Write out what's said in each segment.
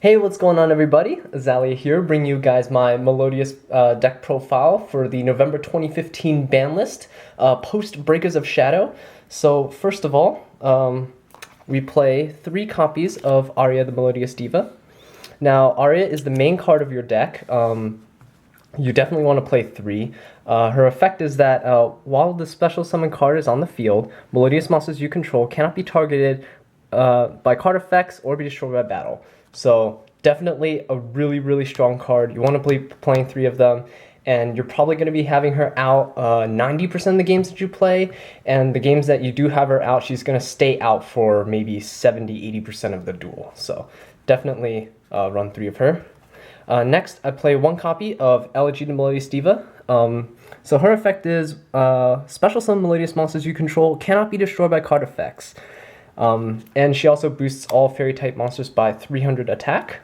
Hey, what's going on everybody? Azallea here, bringing you guys my Melodious deck profile for the November 2015 ban list, post Breakers of Shadow. So first of all, we play 3 copies of Aria the Melodious Diva. Now, Aria is the main card of your deck. You definitely want to play 3. Her effect is that while the special summon card is on the field, Melodious monsters you control cannot be targeted by card effects or be destroyed by battle. So definitely a really strong card. You want to be playing 3 of them, and you're probably going to be having her out 90% of the games that you play, and the games that you do have her out, she's going to stay out for maybe 70-80% of the duel. So definitely run 3 of her. Next, I play 1 copy of Elegy the Melodious Diva. So her effect is special summon Melodious monsters you control cannot be destroyed by card effects. And she also boosts all fairy type monsters by 300 attack.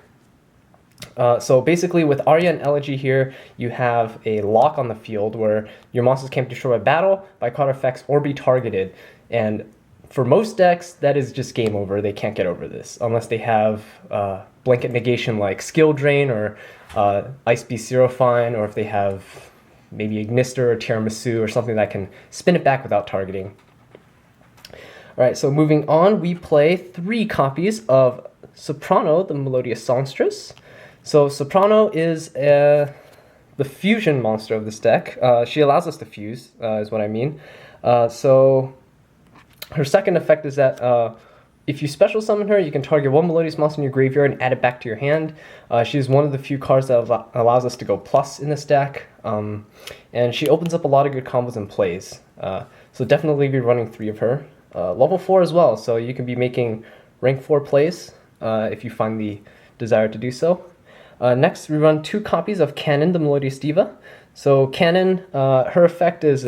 So basically with Aria and Elegy here, you have a lock on the field where your monsters can't be destroyed by battle, by card effects, or be targeted. And for most decks, that is just game over. They can't get over this unless they have blanket negation like Skill Drain or Ice Beast Zero Fine, or if they have maybe Ignister or Tiramisu or something that can spin it back without targeting. Alright, so moving on, we play 3 copies of Soprano, the Melodious Songstress. So Soprano is the fusion monster of this deck. She allows us to fuse, is what I mean. So her second effect is that if you special summon her, you can target 1 Melodious monster in your graveyard and add it back to your hand. She's one of the few cards that allows us to go plus in this deck. And she opens up a lot of good combos and plays. So definitely be running 3 of her. Level 4 as well, so you can be making rank 4 plays if you find the desire to do so. Next, we run 2 copies of Cannon, the Melodious Diva. So Cannon, her effect is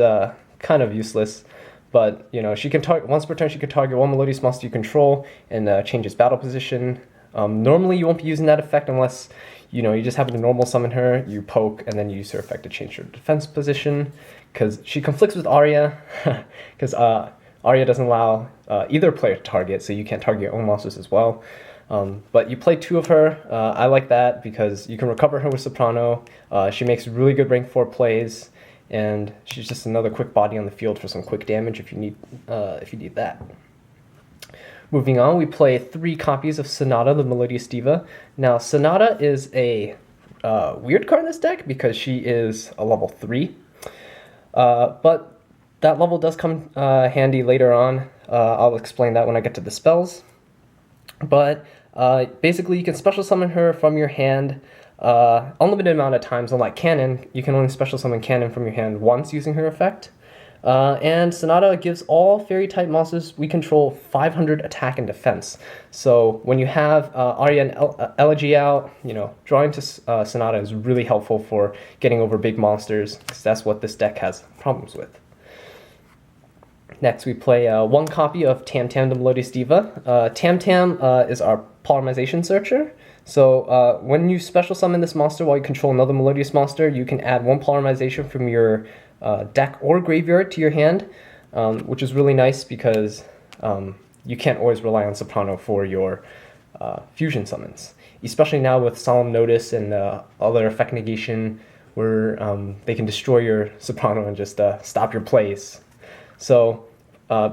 kind of useless, but you know, she can target once per turn. She can target 1 Melodious monster you control and change its battle position. Normally, you won't be using that effect unless you just happen to normal summon her. You poke and then you use her effect to change her defense position, because she conflicts with Aria, because Aria doesn't allow either player to target, so you can't target your own monsters as well. But you play 2 of her. I like that because you can recover her with Soprano. She makes really good rank 4 plays, and she's just another quick body on the field for some quick damage if you need that. Moving on, we play 3 copies of Sonata, the Melodious Diva. Now, Sonata is a weird card in this deck because she is a level 3. But that level does come handy later on. I'll explain that when I get to the spells. But basically, you can special summon her from your hand unlimited amount of times. Unlike Cannon, you can only special summon Cannon from your hand once using her effect. And Sonata gives all fairy type monsters we control 500 attack and defense. So when you have Aria and Elegy out, drawing to Sonata is really helpful for getting over big monsters, because that's what this deck has problems with. Next, we play 1 copy of Tam Tam, the Melodious Diva. Tam Tam is our Polymerization Searcher. So when you special summon this monster while you control another Melodious monster, you can add 1 Polymerization from your deck or graveyard to your hand, which is really nice because you can't always rely on Soprano for your fusion summons. Especially now with Solemn Notice and other effect negation, where they can destroy your Soprano and just stop your plays. So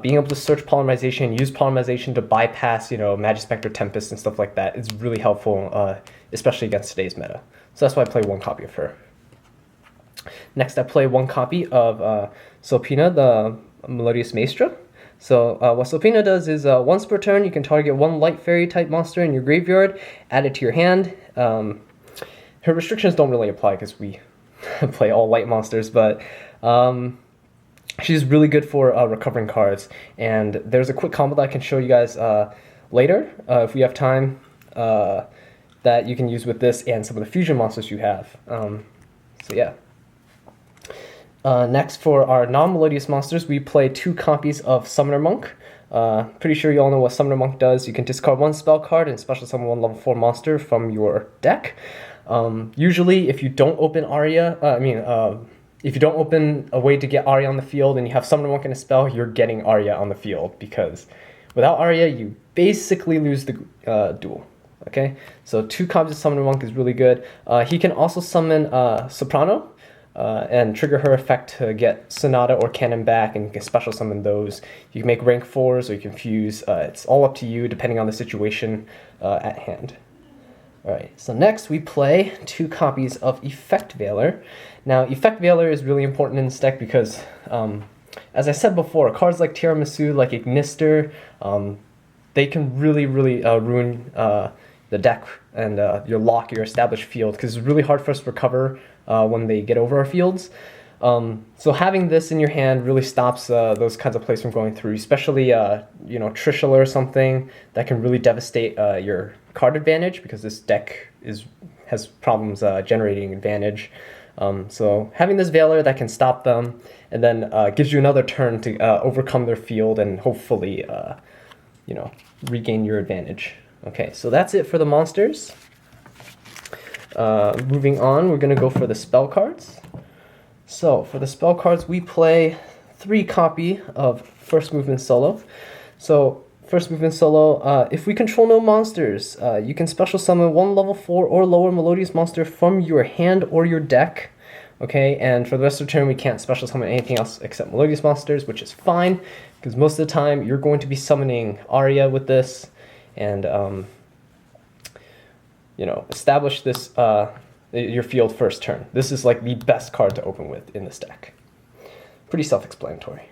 being able to search Polymerization, use Polymerization to bypass, Magic Spectre Tempest and stuff like that is really helpful, especially against today's meta. So that's why I play 1 copy of her. Next, I play 1 copy of Sulpina, the Melodious Maestra. So what Sulpina does is once per turn, you can target 1 light fairy type monster in your graveyard, add it to your hand. Her restrictions don't really apply because we play all light monsters, but she's really good for recovering cards, and there's a quick combo that I can show you guys later if we have time that you can use with this and some of the fusion monsters you have. So yeah. Next, for our non-Melodious monsters, we play 2 copies of Summoner Monk. Pretty sure you all know what Summoner Monk does. You can discard 1 spell card and special summon 1 level 4 monster from your deck. Usually, if you don't open Aria, if you don't open a way to get Aria on the field and you have Summoner Monk in a spell, you're getting Aria on the field, because without Aria, you basically lose the duel. Okay, so 2 copies of Summoner Monk is really good. He can also summon Soprano and trigger her effect to get Sonata or Cannon back, and you can special summon those. You can make rank 4s or you can fuse. It's all up to you depending on the situation at hand. Alright, so next we play 2 copies of Effect Veiler. Now, Effect Veiler is really important in this deck because, as I said before, cards like Tiramisu, like Ignister, they can really ruin the deck and your lock, your established field, because it's really hard for us to recover when they get over our fields. So having this in your hand really stops those kinds of plays from going through, especially Trishula or something that can really devastate your card advantage, because this deck has problems generating advantage. So having this Veiler that can stop them and then gives you another turn to overcome their field and hopefully regain your advantage. Okay, so that's it for the monsters. Moving on, we're going to go for the spell cards. So for the spell cards, we play 3 copy of First Movement Solo. So First Movement Solo, if we control no monsters, you can special summon 1 level 4 or lower Melodious monster from your hand or your deck. Okay, and for the rest of the turn, we can't special summon anything else except Melodious monsters, which is fine, because most of the time you're going to be summoning Arya with this, and establish this your field first turn. This is like the best card to open with in this deck. Pretty self-explanatory.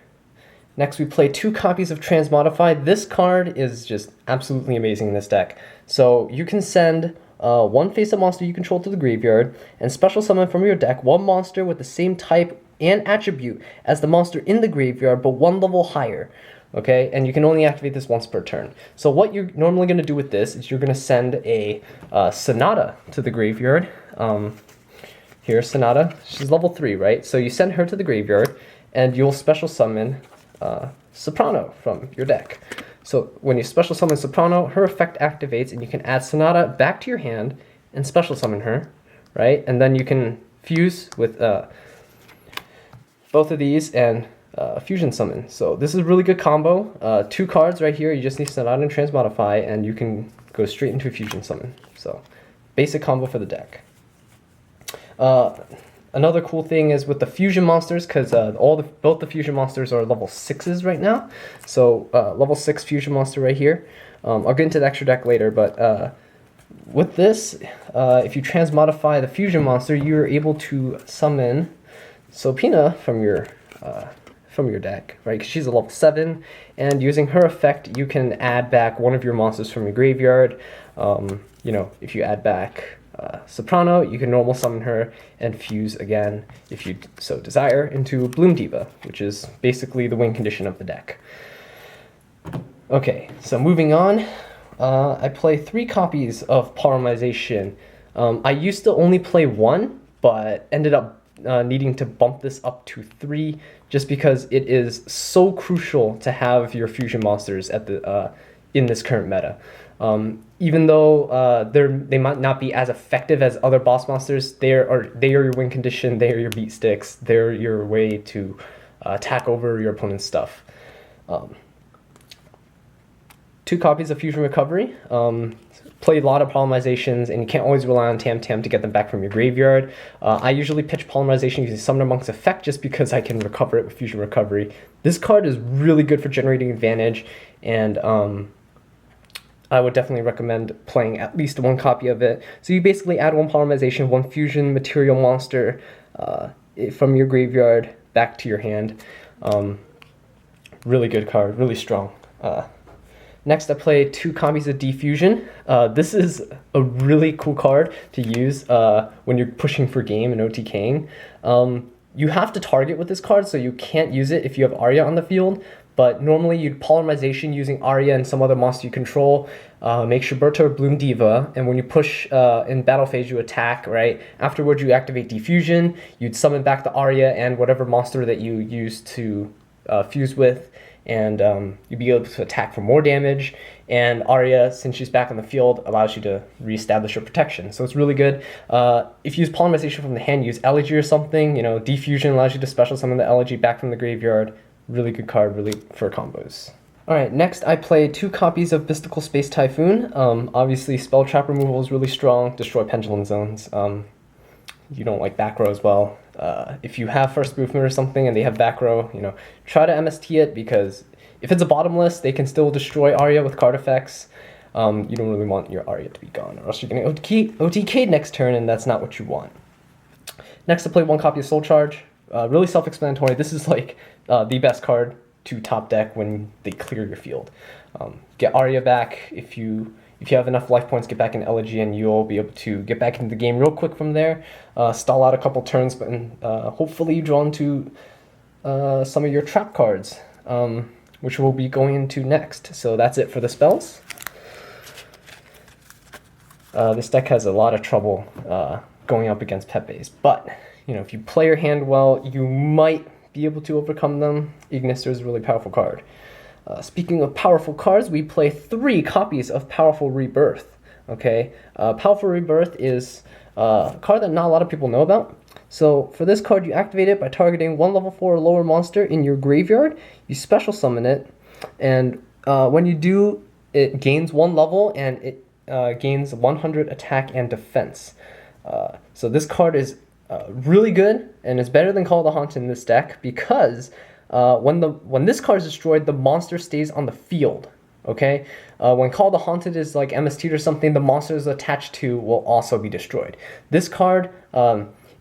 Next, we play 2 copies of Transmodify. This card is just absolutely amazing in this deck. So you can send 1 face-up monster you control to the graveyard and special summon from your deck 1 monster with the same type and attribute as the monster in the graveyard, but 1 level higher. Okay, and you can only activate this once per turn. So what you're normally going to do with this is you're going to send a Sonata to the graveyard. Here's Sonata. She's level 3, right? So you send her to the graveyard, and you'll special summon Soprano from your deck. So when you special summon Soprano, her effect activates, and you can add Sonata back to your hand and special summon her, right? And then you can fuse with both of these and fusion summon. So this is a really good combo. 2 cards right here. You just need Sonata and Transmodify, and you can go straight into a fusion summon. So basic combo for the deck. Another cool thing is with the fusion monsters, because both the fusion monsters are level 6s right now. So level 6 fusion monster right here. I'll get into the extra deck later, but with this, if you Transmodify the fusion monster, you're able to summon Sopina from your deck, right? Because she's a level 7, and using her effect, you can add back 1 of your monsters from your graveyard. If you add back Soprano, you can normal summon her and fuse again, if you so desire, into Bloom Diva, which is basically the win condition of the deck. Okay, so moving on, I play 3 copies of Polymerization. I used to only play 1, but ended up needing to bump this up to 3, just because it is so crucial to have your fusion monsters at the in this current meta. Even though they might not be as effective as other boss monsters, they are your win condition, they are your beat sticks, they're your way to attack over your opponent's stuff. 2 copies of Fusion Recovery. Play a lot of polymerizations, and you can't always rely on Tam Tam to get them back from your graveyard. I usually pitch polymerization using Summoner Monk's effect just because I can recover it with Fusion Recovery. This card is really good for generating advantage, and I would definitely recommend playing at least 1 copy of it. So you basically add 1 polymerization, 1 fusion material monster from your graveyard back to your hand. Really good card, really strong. Next, I play 2 copies of Defusion. This is a really cool card to use when you're pushing for game and OTKing. You have to target with this card, so you can't use it if you have Arya on the field. But normally you'd polymerization using Arya and some other monster you control, make Shiberta or Bloom Diva, and when you push in battle phase, you attack, right? Afterwards, you activate Defusion, you'd summon back the Arya and whatever monster that you used to fuse with, and you'd be able to attack for more damage. And Arya, since she's back on the field, allows you to reestablish your protection. So it's really good. If you use polymerization from the hand, use Elegy or something. Defusion allows you to special summon the Elegy back from the graveyard. Really good card, really for combos. Alright, next I play 2 copies of Mystical Space Typhoon. Obviously, spell trap removal is really strong. Destroy pendulum zones. You don't like back row as well. If you have first movement or something and they have back row, try to MST it, because if it's a bottomless, they can still destroy Arya with card effects. You don't really want your Arya to be gone, or else you're going to OTK next turn, and that's not what you want. Next, I play 1 copy of Soul Charge. Really self-explanatory. This is like the best card to top deck when they clear your field. Get Arya back. If you have enough life points, get back in Elegy, and you'll be able to get back into the game real quick from there. Stall out a couple turns, but hopefully you draw into some of your trap cards, which we'll be going into next. So that's it for the spells. This deck has a lot of trouble going up against Pepe's, but if you play your hand well, you might be able to overcome them. Ignister is a really powerful card. Speaking of powerful cards, we play 3 copies of Powerful Rebirth. Okay, Powerful Rebirth is a card that not a lot of people know about. So for this card, you activate it by targeting 1 level 4 or lower monster in your graveyard. You special summon it, and when you do, it gains 1 level, and it gains 100 attack and defense. So this card is really good, and it's better than Call of the Haunted in this deck, because when this card is destroyed, the monster stays on the field. Okay, when Call of the Haunted is like MST'd or something, the monster is attached to will also be destroyed. This card,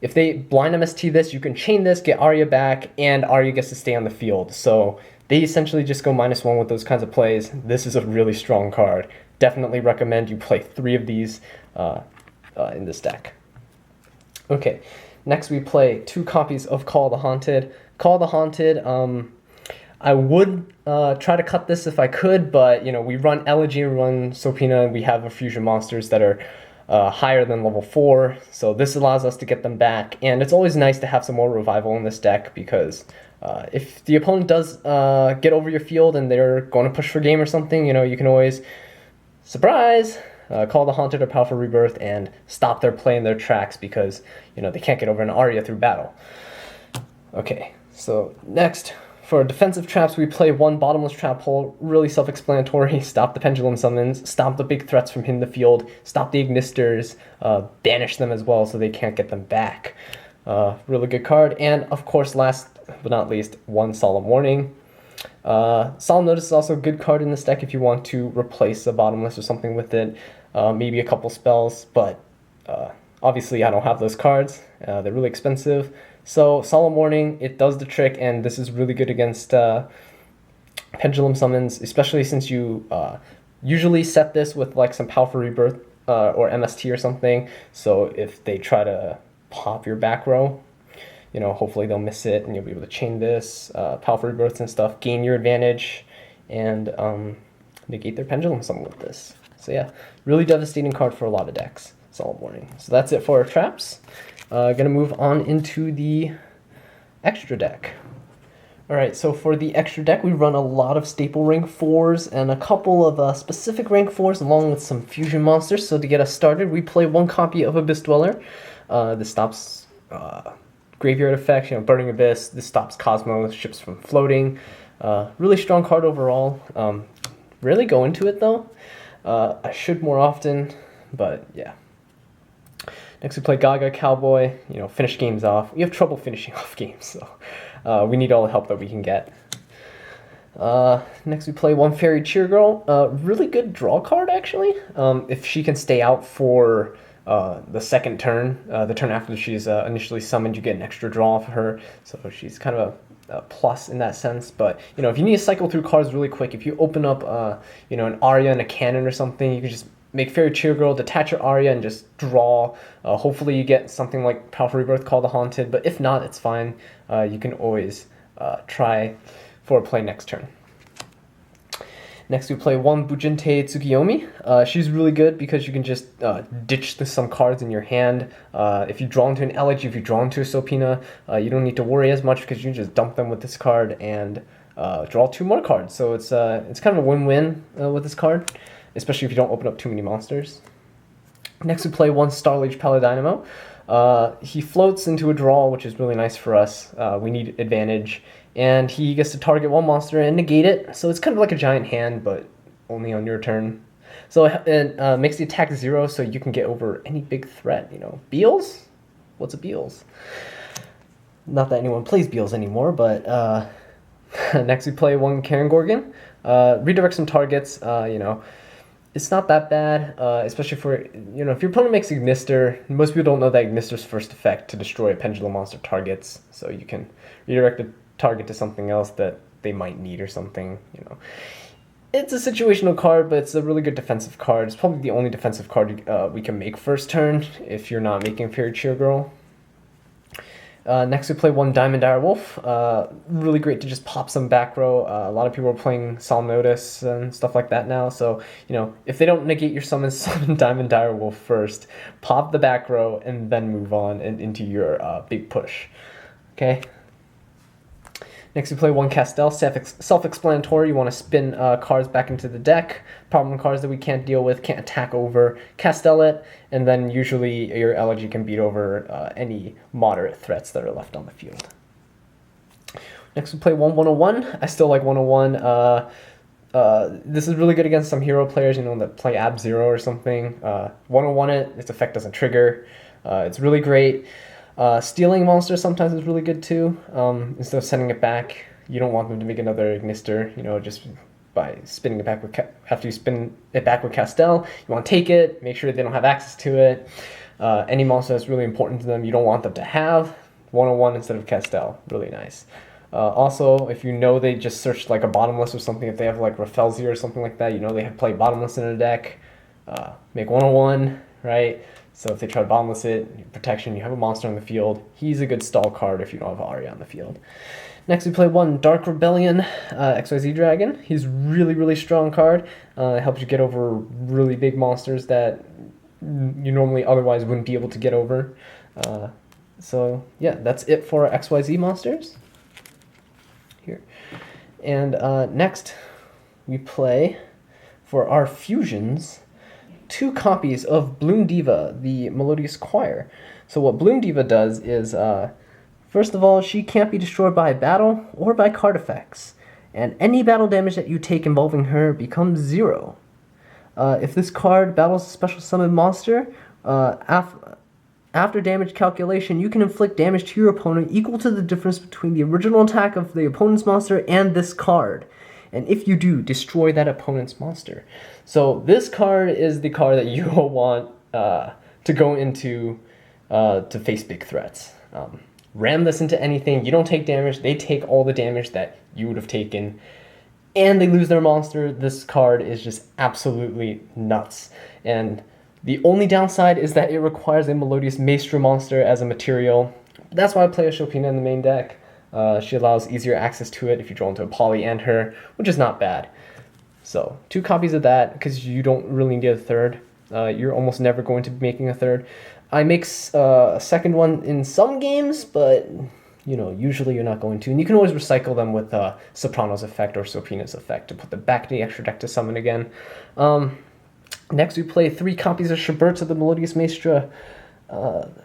if they blind MST this, you can chain this, get Arya back, and Arya gets to stay on the field. So they essentially just go -1 with those kinds of plays. This is a really strong card. Definitely recommend you play 3 of these in this deck. Okay, next we play 2 copies of Call of the Haunted. Call of the Haunted, I would try to cut this if I could, but we run Elegy and run Sopina, and we have a fusion monsters that are higher than level 4, so this allows us to get them back. And it's always nice to have some more revival in this deck, because if the opponent does get over your field and they're going to push for game or something, you can always, surprise, call the Haunted or Powerful Rebirth and stop their play in their tracks, because they can't get over an Arya through battle. Okay, so next, for defensive traps, we play 1 bottomless trap hole. Really self-explanatory. Stop the pendulum summons, stop the big threats from hitting the field, stop the Ignisters, banish them as well so they can't get them back. Really good card. And of course, last but not least, 1 Solemn Warning. Solemn Notice is also a good card in this deck if you want to replace a bottomless or something with it. Maybe a couple spells, but obviously I don't have those cards. They're really expensive. So Solemn Warning, it does the trick, and this is really good against pendulum summons, especially since you usually set this with like some Powerful Rebirth or MST or something. So if they try to pop your back row, hopefully they'll miss it, and you'll be able to chain this, Powerful Rebirths and stuff, gain your advantage, and negate their pendulum summon with this. So yeah, really devastating card for a lot of decks, Solemn Warning. So that's it for our traps. Gonna move on into the extra deck. Alright, so for the extra deck, we run a lot of staple rank 4s and a couple of specific rank 4s along with some fusion monsters. So to get us started, we play 1 copy of Abyss Dweller. This stops graveyard effects, Burning Abyss. This stops Cosmos, ships from floating. Really strong card overall. Rarely go into it though. I should more often, but yeah. Next we play Gaga Cowboy, finish games off. We have trouble finishing off games, so we need all the help that we can get. Next we play 1 Fairy Cheer Girl. Really good draw card, actually. If she can stay out for the second turn, the turn after she's initially summoned, you get an extra draw for her. So she's kind of a plus in that sense. But, if you need to cycle through cards really quick, if you open up, an Arya and a cannon or something, you can just make Fairy Cheer Girl, detach your Arya, and just draw. Hopefully you get something like Powerful Rebirth, Call the Haunted, but if not, it's fine. You can always try for a play next turn. Next we play 1 Bujinte Tsukiyomi. She's really good because you can just ditch some cards in your hand. If you draw into an Elegy, if you draw into a Sopina, you don't need to worry as much because you can just dump them with this card and draw 2 more cards. So it's kind of a win-win with this card, especially if you don't open up too many monsters. Next we play 1 Starlight Paladynamo. He floats into a draw, which is really nice for us. We need advantage, and he gets to target one monster and negate it. So it's kind of like a giant hand, but only on your turn. So it makes the attack 0, so you can get over any big threat. You know, Beals? What's a Beals? Not that anyone plays Beals anymore, but next we play one Karen Gorgon. Redirect some targets. You know, it's not that bad, especially for, you know, if your opponent makes Ignister. Most people don't know that Ignister's first effect to destroy a pendulum monster targets, so you can redirect a target to something else that they might need or something. You know, it's a situational card, but it's a really good defensive card. It's probably the only defensive card we can make first turn if you're not making Fairy Cheer Girl. Next we play one Diamond Direwolf. Really great to just pop some back row. A lot of people are playing Melodious and stuff like that now, so you know, if they don't negate your summon Diamond Direwolf first, pop the back row and then move on into your big push. Okay. Next we play one Castell, self-explanatory. You want to spin cards back into the deck, problem cards that we can't deal with, can't attack over, Castell it, and then usually your elegy can beat over any moderate threats that are left on the field. Next we play one 101. I still like 101. This is really good against some hero players, you know, that play Ab Zero or something. 101 it, its effect doesn't trigger. It's really great. Stealing monsters sometimes is really good too. Instead of sending it back, you don't want them to make another Ignister, you know, just by spinning it back with after you spin it back with Castell, you want to take it, make sure they don't have access to it. Any monster that's really important to them, you don't want them to have. 101 instead of Castell, really nice. Also, if you know they just searched like a bottomless or something, if they have like Rafelsia or something like that, you know they have played bottomless in a deck, make 101, right? So if they try to bottomless it, protection, you have a monster on the field. He's a good stall card if you don't have Arya on the field. Next we play one Dark Rebellion, XYZ Dragon. He's really strong card. It helps you get over really big monsters that you normally otherwise wouldn't be able to get over. So yeah, that's it for XYZ monsters. Here. And next we play for our fusions 2 copies of Bloom Diva, the Melodious Choir. So what Bloom Diva does is, first of all, she can't be destroyed by battle or by card effects, and any battle damage that you take involving her becomes 0. If this card battles a special summon monster, after damage calculation, you can inflict damage to your opponent equal to the difference between the original attack of the opponent's monster and this card. And if you do, destroy that opponent's monster. So this card is the card that you will want to go into to face big threats. Ram this into anything. You don't take damage. They take all the damage that you would have taken. And they lose their monster. This card is just absolutely nuts. And the only downside is that it requires a Melodious Maestro monster as a material. That's why I play a Chopina in the main deck. She allows easier access to it if you draw into a Poly and her, which is not bad. So 2 copies of that because you don't really need a third. You're almost never going to be making a third. I make a second one in some games, but you know, usually you're not going to. And you can always recycle them with Soprano's effect or Sopina's effect to put them back in the extra deck to summon again. Next we play 3 copies of Shuberta, the Melodious Maestra.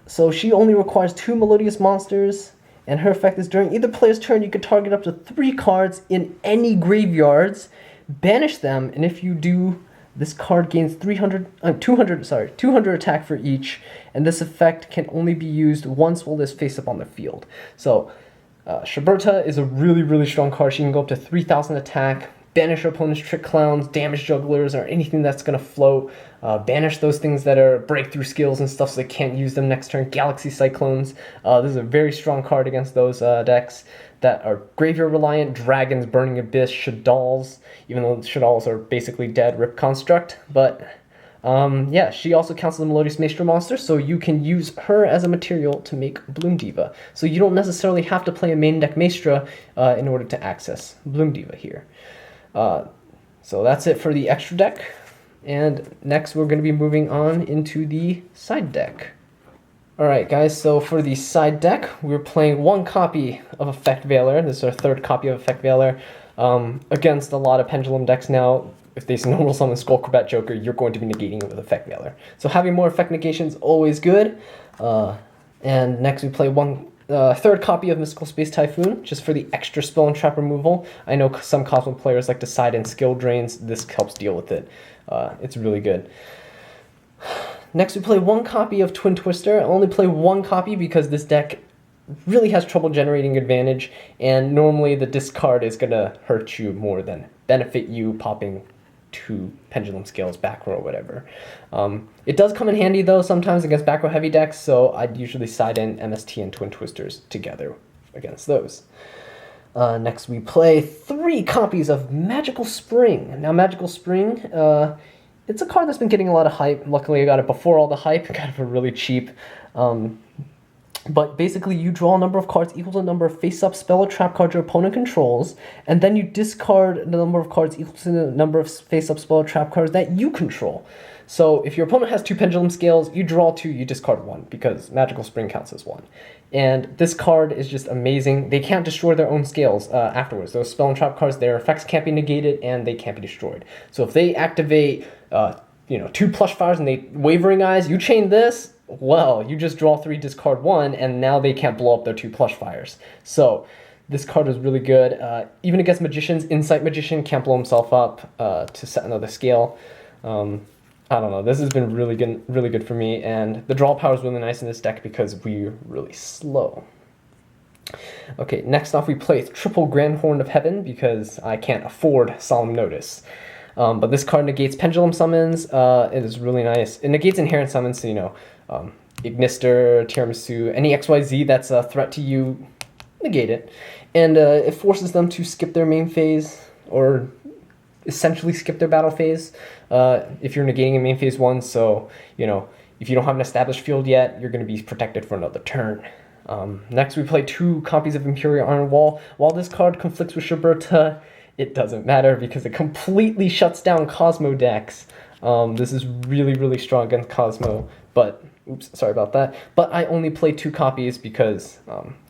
So she only requires 2 Melodious monsters. And her effect is during either player's turn, you can target up to 3 cards in any graveyards, banish them, and if you do, this card gains 200 attack for each, and this effect can only be used once while it's face up on the field. So, Shuberta is a really strong card. She can go up to 3,000 attack, banish your opponent's Trick Clowns, Damage Jugglers, or anything that's going to float. Banish those things that are breakthrough skills and stuff so they can't use them next turn. Galaxy Cyclones. This is a very strong card against those decks that are graveyard reliant. Dragons, Burning Abyss, Shaddolls, even though Shaddolls are basically dead, Rip Construct. But yeah, she also counts as a Melodious Maestro monster, so you can use her as a material to make Bloom Diva. So you don't necessarily have to play a main deck Maestra in order to access Bloom Diva here. So that's it for the extra deck, and next we're going to be moving on into the side deck. Alright guys, so for the side deck, we're playing 1 copy of Effect Veiler. This is our 3rd copy of Effect Veiler. Against a lot of Pendulum decks now, if they normal summon Skullcrobat Joker, you're going to be negating it with Effect Veiler. So having more effect negation is always good. And next we play 1 third copy of Mystical Space Typhoon, just for the extra spell and trap removal. I know some Cosmo players like to side in skill drains. This helps deal with it. It's really good. Next, we play one copy of Twin Twister. I only play one copy because this deck really has trouble generating advantage, and normally the discard is going to hurt you more than benefit you, popping 2 Pendulum Scales back row or whatever. It does come in handy though sometimes against back row heavy decks, so I'd usually side in MST and Twin Twisters together against those. Next we play 3 copies of Magical Spring. Now Magical Spring, it's a card that's been getting a lot of hype. Luckily I got it before all the hype, got it for really cheap. But basically, you draw a number of cards equal to the number of face-up spell or trap cards your opponent controls, and then you discard the number of cards equal to the number of face-up spell or trap cards that you control. So if your opponent has 2 Pendulum Scales, you draw 2, you discard 1, because Magical Spring counts as 1. And this card is just amazing. They can't destroy their own scales afterwards. Those spell and trap cards, their effects can't be negated, and they can't be destroyed. So if they activate 2 Plush Fires and they Wavering Eyes, you chain this, well, you just draw 3, discard 1, and now they can't blow up their 2 Plush Fires. So this card is really good. Even against Magicians, Insight Magician can't blow himself up to set another scale. I don't know, this has been really good for me, and the draw power is really nice in this deck because we're really slow. Okay, next off we play triple Grand Horn of Heaven because I can't afford Solemn Notice. But this card negates Pendulum Summons. It is really nice. It negates Inherent Summons, so Ignister, Tiramisu, any XYZ that's a threat to you, negate it. And it forces them to skip their main phase, or essentially skip their battle phase, if you're negating in main phase 1, so, if you don't have an established field yet, you're going to be protected for another turn. Next we play 2 copies of Imperial Iron Wall. While this card conflicts with Shiberta, it doesn't matter because it completely shuts down Cosmo decks. This is really strong against Cosmo, but oops, sorry about that. But I only play 2 copies because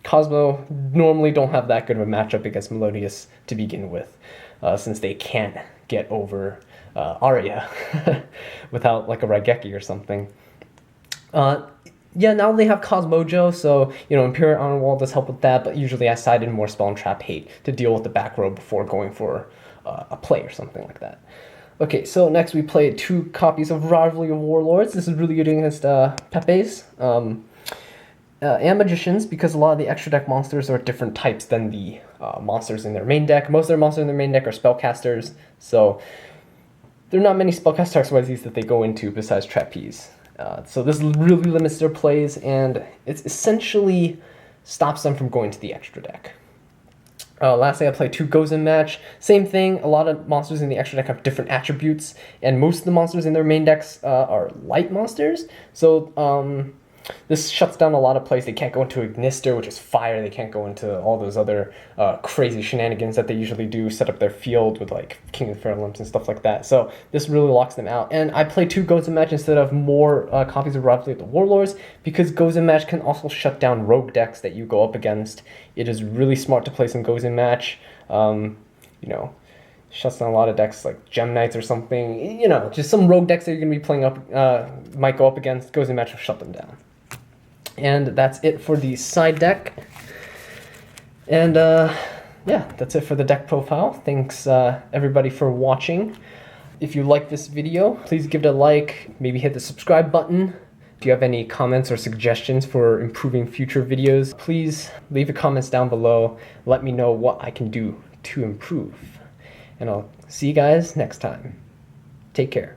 Cosmo normally don't have that good of a matchup against Melodious to begin with, since they can't get over Aria without like a Raigeki or something. Yeah, now they have Cosmojo, so, Imperial Iron Wall does help with that, but usually I side in more Spell and Trap hate to deal with the back row before going for a play or something like that. Okay, so next we play 2 copies of Rivalry of Warlords. This is really good against Pepes and Magicians, because a lot of the extra deck monsters are different types than the monsters in their main deck. Most of their monsters in their main deck are Spellcasters, so there are not many Spellcaster XYZs that they go into besides Trapeze. So this really limits their plays, and it essentially stops them from going to the extra deck. Lastly, I play 2 Gozen Match. Same thing, a lot of monsters in the extra deck have different attributes, and most of the monsters in their main decks are light monsters. So this shuts down a lot of plays. They can't go into Ignister, which is fire. They can't go into all those other crazy shenanigans that they usually do, set up their field with like King of the Fair Limps and stuff like that. So this really locks them out. And I play 2 Gozen Match instead of more copies of Rivalry of the Warlords, because Gozen Match can also shut down rogue decks that you go up against. It is really smart to play some Gozen Match. Shuts down a lot of decks like Gem Knights or something. Just some rogue decks that you're going to be playing up, might go up against. Gozen Match will shut them down. And that's it for the side deck. And yeah, that's it for the deck profile. Thanks everybody for watching. If you like this video, please give it a like, maybe hit the subscribe button. If you have any comments or suggestions for improving future videos, please leave your comments down below. Let me know what I can do to improve. And I'll see you guys next time. Take care.